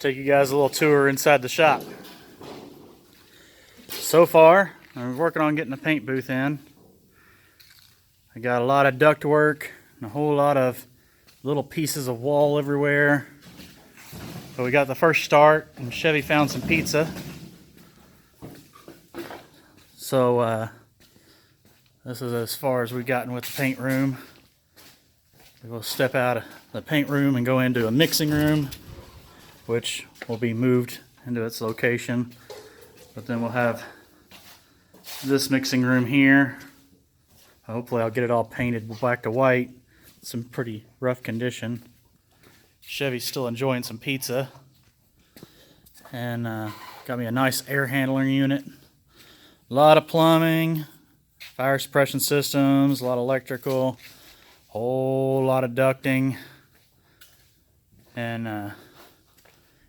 take you guys a little tour inside the shop. So far, I'm working on getting the paint booth in. I got a lot of duct work and a whole lot of little pieces of wall everywhere. But we got the first start, and Chevy found some pizza. So this is as far as we've gotten with the paint room. We'll step out of the paint room and go into a mixing room, which will be moved into its location. But then we'll have this mixing room here. Hopefully I'll get it all painted black to white. It's in pretty rough condition. Chevy's still enjoying some pizza. And got me a nice air handling unit. A lot of plumbing, fire suppression systems, a lot of electrical, whole lot of ducting. And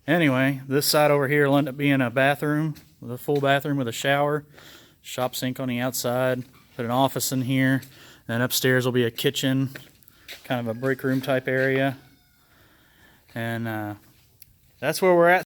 anyway, this side over here will end up being a bathroom, with a full bathroom with a shower, shop sink on the outside, put an office in here, and upstairs will be a kitchen, kind of a break room type area. And that's where we're at